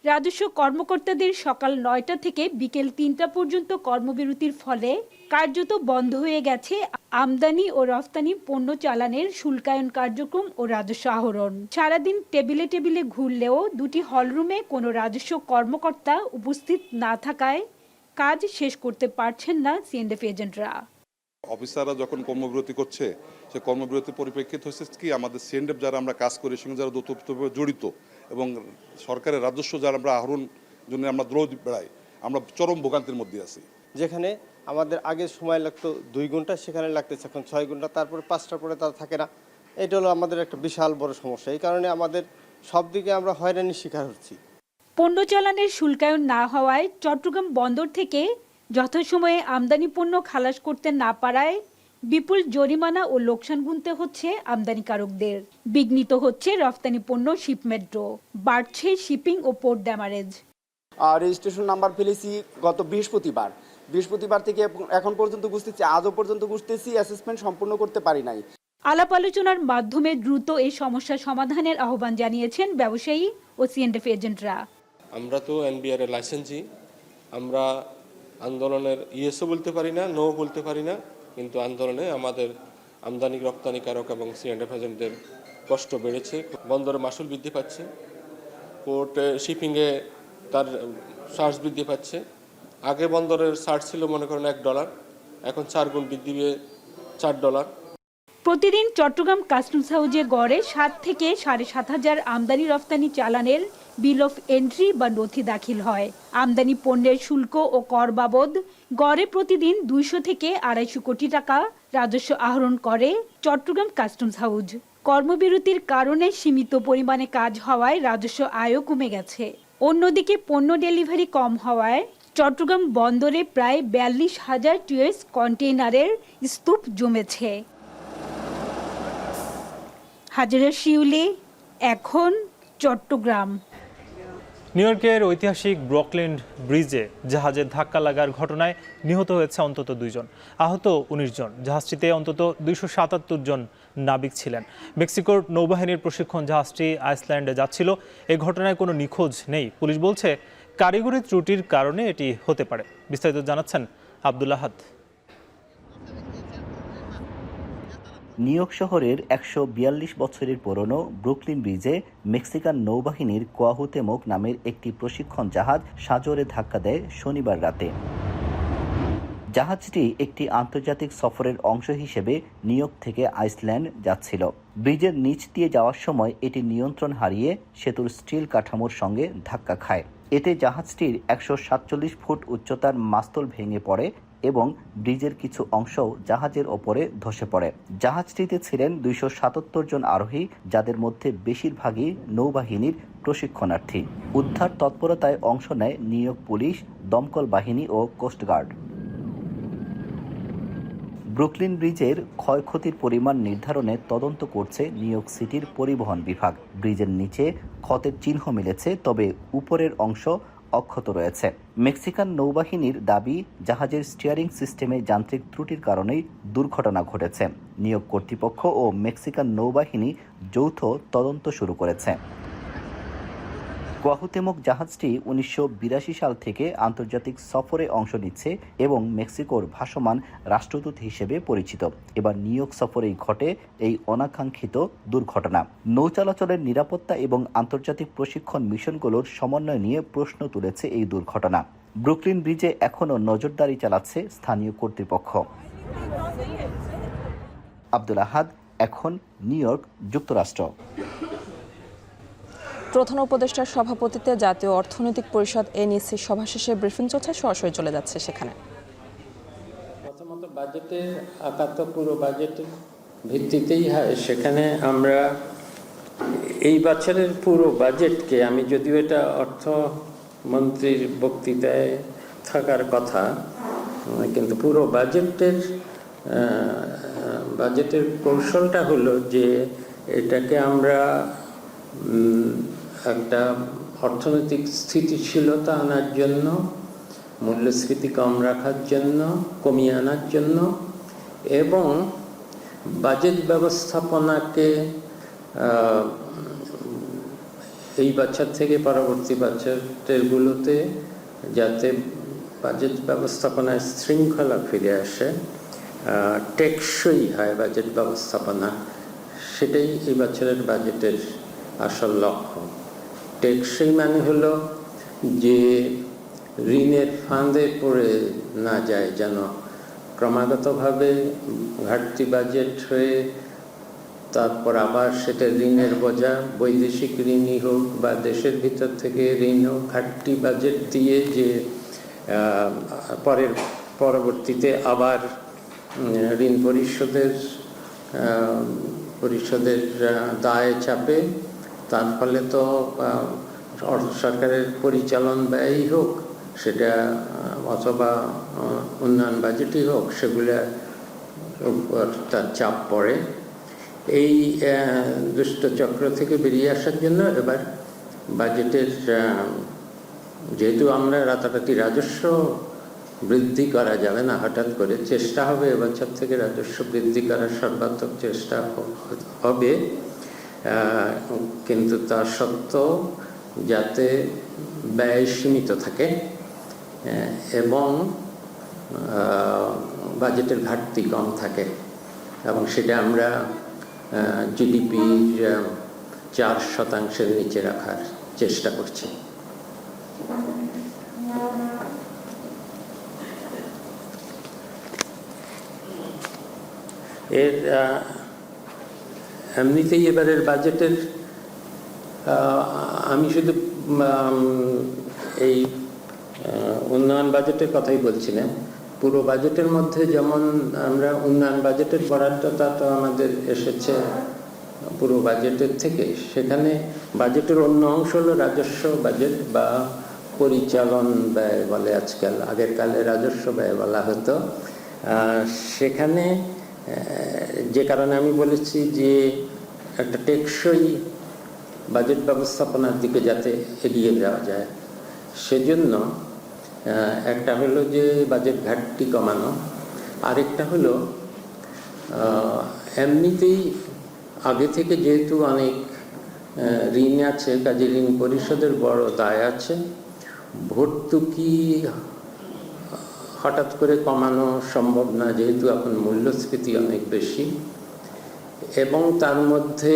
রাজস্ব কর্মকর্তাদের সকাল 9টা থেকে বিকেল 3টা পর্যন্ত কর্মবিরতির ফলে কার্যত বন্ধ হয়ে গেছে আমদানি ও রফতানি পণ্য চালানের শুল্কায়ন কার্যক্রম ও রাজস্ব আহরণ। সারাদিন টেবিলে টেবিলে ঘুরলেও 2টি হলরুমে কোনো রাজস্ব কর্মকর্তা উপস্থিত না থাকায় কাজ শেষ করতে পারছেন না C&F এজেন্টরা। অফিসাররা যখন কর্মবিরতি করছে, সে কর্মবিরতির পরিপ্রেক্ষিত হচ্ছে কি আমাদের C&F যারা আমরা কাজ করি সঙ্গে যারা দূতভাবে জড়িত এবং সরকারের রাজস্ব যারা আমরা আহরণ জন্য আমরা দৌড় বেড়াই, আমরা চরম ভোগান্তির মধ্যে আছি। যেখানে আমাদের আগে সময় লাগতো 2 ঘন্টা, সেখানে লাগতেছে এখন 6 ঘন্টা, তারপরে 5টার পরে তারা থাকে না। এটা হলো আমাদের একটা বিশাল বড় সমস্যা। এই কারণে আমাদের সব দিকে আমরা হয়রানির শিকার হচ্ছি। পণ্য চালানের শুল্কায়ন না হওয়ায় চট্টগ্রাম বন্দর থেকে যথাসময়ে আমদানি পণ্য খালাস করতে না পারায় বিপুল জরিমানা ও লোকসান গুনতে হচ্ছে আমদানিকারকদের। বিঘ্নিত হচ্ছে রফতানি পণ্য শিপমেন্টও, বাড়ছে শিপিং ও পোর্ট ড্যামারেজ। রেজিস্ট্রেশন নাম্বার ফেলেছি গত বৃহস্পতিবার থেকে এখন পর্যন্ত বুঝতেছি, আজও পর্যন্ত বুঝতেছি অ্যাসেসমেন্ট সম্পূর্ণ করতে পারি নাই। আলাপ আলোচনার মাধ্যমে দ্রুত এই সমস্যা সমাধানের আহ্বান জানিয়েছেন ব্যবসায়ী ও C&F এজেন্টরা। আমরা তো এনবিআর এর লাইসেন্সি, আমরা আন্দোলনের ইয়েসও বলতে পারি না, নো বলতে পারি না, কিন্তু আন্দোলনে আমাদের আমদানি রপ্তানিকারক এবং C&F এজেন্টদের কষ্ট বেড়েছে। বন্দরে মাসুল বৃদ্ধি পাচ্ছে, পোর্টে শিপিংয়ে তার চার্জ বৃদ্ধি পাচ্ছে। আগে বন্দরের চার্জ ছিল মনে করেন $1, এখন 4 গুণ বৃদ্ধি পেয়ে $4। প্রতিদিন চট্টগ্রাম কাস্টমস হাউজে গড়ে 7 থেকে 7,500 আমদানি রফতানি চালানের বিল অফ এন্ট্রি বা নথি দাখিল হয়। আমদানি পণ্যের শুল্ক ও কর বাবদ গড়ে প্রতিদিন 200 থেকে 250 কোটি টাকা রাজস্ব আহরণ করে চট্টগ্রাম কাস্টমস হাউজ। কর্মবিরতির কারণে সীমিত পরিমাণে কাজ হওয়ায় রাজস্ব আয়ও কমে গেছে। অন্যদিকে পণ্য ডেলিভারি কম হওয়ায় চট্টগ্রাম বন্দরে প্রায় 42,000 TEU কন্টেইনারের স্তূপ জমেছে। হাজেরা শিউলি, এখন চট্টগ্রাম। নিউ ইয়র্কের ঐতিহাসিক ব্রুকলিন ব্রিজে জাহাজের ধাক্কা লাগার ঘটনায় নিহত হয়েছে অন্তত 2 জন, আহত 19 জন। জাহাজটিতে অন্তত 277 জন নাবিক ছিলেন। মেক্সিকোর নৌবাহিনীর প্রশিক্ষণ জাহাজটি আইসল্যান্ডে যাচ্ছিল। এই ঘটনায় কোনো নিখোঁজ নেই। পুলিশ বলছে কারিগরি ত্রুটির কারণে এটি হতে পারে। বিস্তারিত জানাচ্ছেন আব্দুল আহাদ। নিউ ইয়র্ক শহরের 142 বছরের পুরনো ব্রুকলিন ব্রিজে মেক্সিকান নৌবাহিনীর কোয়াহুতেমোক নামের একটি প্রশিক্ষণ জাহাজ সাজরে ধাক্কা দেয় শনিবার রাতে। জাহাজটি একটি আন্তর্জাতিক সফরের অংশ হিসেবে নিউইয়র্ক থেকে আইসল্যান্ড যাচ্ছিল। ব্রিজের নিচ দিয়ে যাওয়ার সময় এটি নিয়ন্ত্রণ হারিয়ে সেতুর স্টিল কাঠামোর সঙ্গে ধাক্কা খায়। এতে জাহাজটির 147 ফুট উচ্চতার মাস্তুল ভেঙে পড়ে এবং ব্রিজের কিছু অংশও জাহাজের ওপরে ধসে পড়ে। জাহাজটিতে ছিলেন 277 জন আরোহী, যাদের মধ্যে বেশিরভাগই নৌবাহিনীর প্রশিক্ষণার্থী। উদ্ধার তৎপরতায় অংশ নেয় নিউইয়র্ক পুলিশ, দমকল বাহিনী ও কোস্টগার্ড। ব্রুকলিন ব্রিজের ক্ষয়ক্ষতির পরিমাণ নির্ধারণে তদন্ত করছে নিউইয়র্ক সিটির পরিবহন বিভাগ। ব্রিজের নিচে ক্ষতের চিহ্ন মিলেছে, তবে উপরের অংশ অক্ষত রয়েছে। মেক্সিকান নৌবাহিনীর দাবি, জাহাজের স্টিয়ারিং সিস্টেমে যান্ত্রিক ত্রুটির কারণেই দুর্ঘটনা ঘটেছে। নিউইয়র্ক কর্তৃপক্ষ ও মেক্সিকান নৌবাহিনী যৌথ তদন্ত শুরু করেছে। কোয়াহুতেমোক জাহাজটি 1982 সাল থেকে আন্তর্জাতিক সফরে অংশ নিচ্ছে এবং মেক্সিকোর ভাসমান রাষ্ট্রদূত হিসেবে পরিচিত। এবার নিউইয়র্ক সফরেই ঘটে এই অনাকাঙ্ক্ষিত দুর্ঘটনা। নৌ চলাচলের নিরাপত্তা এবং আন্তর্জাতিক প্রশিক্ষণ মিশনগুলোর সমন্বয় নিয়ে প্রশ্ন তুলেছে এই দুর্ঘটনা। ব্রুকলিন ব্রিজে এখনও নজরদারি চালাচ্ছে স্থানীয় কর্তৃপক্ষ। আব্দুল আহাদ, এখন নিউইয়র্ক, যুক্তরাষ্ট্র। প্রধান উপদেষ্টার সভাপতিত্বে জাতীয় অর্থনৈতিক পরিষদ NEC সভা শেষে ব্রিফিং চলছে, সরাসরি চলে যাচ্ছে সেখানে। প্রথমত বাজেটের আকার তো পুরো বাজেটের ভিত্তিতেই হয়। সেখানে আমরা এই বছরের পুরো বাজেটকে, আমি যদিও এটা অর্থমন্ত্রীর বক্তৃতায় থাকার কথা, কিন্তু পুরো বাজেটের কৌশলটা হলো যে এটাকে আমরা একটা অর্থনৈতিক স্থিতিশীলতা আনার জন্য, মূল্যস্ফীতি কম রাখার জন্য, কমিয়ে আনার জন্য, এবং বাজেট ব্যবস্থাপনাকে এই বছর থেকে পরবর্তী বছরগুলোতে যাতে বাজেট ব্যবস্থাপনায় শৃঙ্খলা ফিরে আসে, টেকসই হয় বাজেট ব্যবস্থাপনা, সেটাই এই বছরের বাজেটের আসল লক্ষ্য। টেকসই মানে হলো যে ঋণের ফাঁদে পড়ে না যায়, যেন ক্রমাগতভাবে ঘাটতি বাজেট হয়ে তারপর আবার সেটা ঋণের বোঝা, বৈদেশিক ঋণই হোক বা দেশের ভিতর থেকে ঋণ হোক, ঘাটতি বাজেট দিয়ে যে পরবর্তীতে আবার ঋণ পরিশোধের দায় চাপে, তার ফলে তো সরকারের পরিচালন ব্যয়ই হোক সেটা অথবা উন্নয়ন বাজেটই হোক, সেগুলোর উপর তার চাপ পড়ে। এই দুষ্ট চক্র থেকে বেরিয়ে আসার জন্য এবার বাজেটের, যেহেতু আমরা রাতারাতি রাজস্ব বৃদ্ধি করা যাবে না হঠাৎ করে, চেষ্টা হবে এবছর থেকে রাজস্ব বৃদ্ধি করার সর্বাত্মক চেষ্টা হবে, কিন্তু তা সত্ত্বেও যাতে ব্যয় সীমিত থাকে এবং বাজেটের ঘাটতি কম থাকে, এবং সেটা আমরা জিডিপির 4% নিচে রাখার চেষ্টা করছি। এর এমনিতেই এবারের বাজেটের আমি শুধু এই উন্নয়ন বাজেটের কথাই বলছি না, পুরো বাজেটের মধ্যে যেমন আমরা উন্নয়ন বাজেটের বরাদ্দটা তো আমাদের এসেছে পুরো বাজেটের থেকে, সেখানে বাজেটের অন্য অংশ হলো রাজস্ব বাজেট বা পরিচালন ব্যয় বলে আজকাল, আগের কালে রাজস্ব ব্যয় বলা হতো। সেখানে যে কারণে আমি বলেছি যে একটা টেকসই বাজেট ব্যবস্থাপনার দিকে যাতে এগিয়ে যাওয়া যায়, সেজন্য একটা হলো যে বাজেট ঘাটতি কমানো, আরেকটা হলো এমনিতেই আগে থেকে যেহেতু অনেক ঋণ আছে, কাজে ঋণ পরিশোধের বড় দায় আছে, ভর্তুকি হঠাৎ করে কমানো সম্ভব না, যেহেতু এখন মূল্যস্ফীতি অনেক বেশি, এবং তার মধ্যে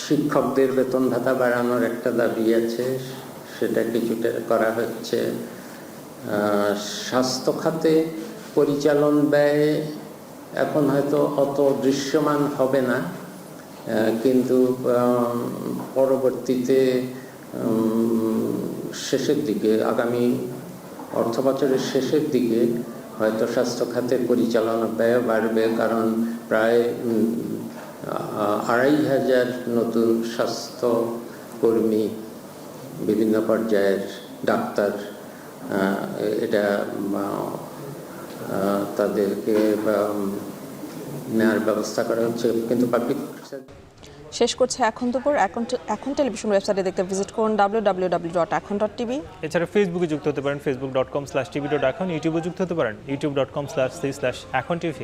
শিক্ষকদের বেতন ভাতা বাড়ানোর একটা দাবি আছে, সেটা কিছুটা করা হচ্ছে। স্বাস্থ্য খাতে পরিচালন ব্যয় এখন হয়তো অত দৃশ্যমান হবে না, কিন্তু পরবর্তীতে শেষের দিকে, আগামী অর্থ বছরের শেষের দিকে হয়তো স্বাস্থ্য খাতের পরিচালনা ব্যয় বাড়বে, কারণ প্রায় ২৫০০ নতুন স্বাস্থ্য কর্মী, বিভিন্ন পর্যায়ের ডাক্তার, এটা তাদেরকে নেওয়ার ব্যবস্থা করা হচ্ছে। কিন্তু পাবলিক শেষ করছে এখন দুপুর। এখন টেলিভিশন ওয়েবসাইটে দেখতে ভিজিট করুন www.এখন.tv। এছাড়া ফেসবুকে যুক্ত হতে পারেন facebook.com/tv.এখন, ইউটিউবে যুক্ত হতে পারেন youtube.com/এখন TV।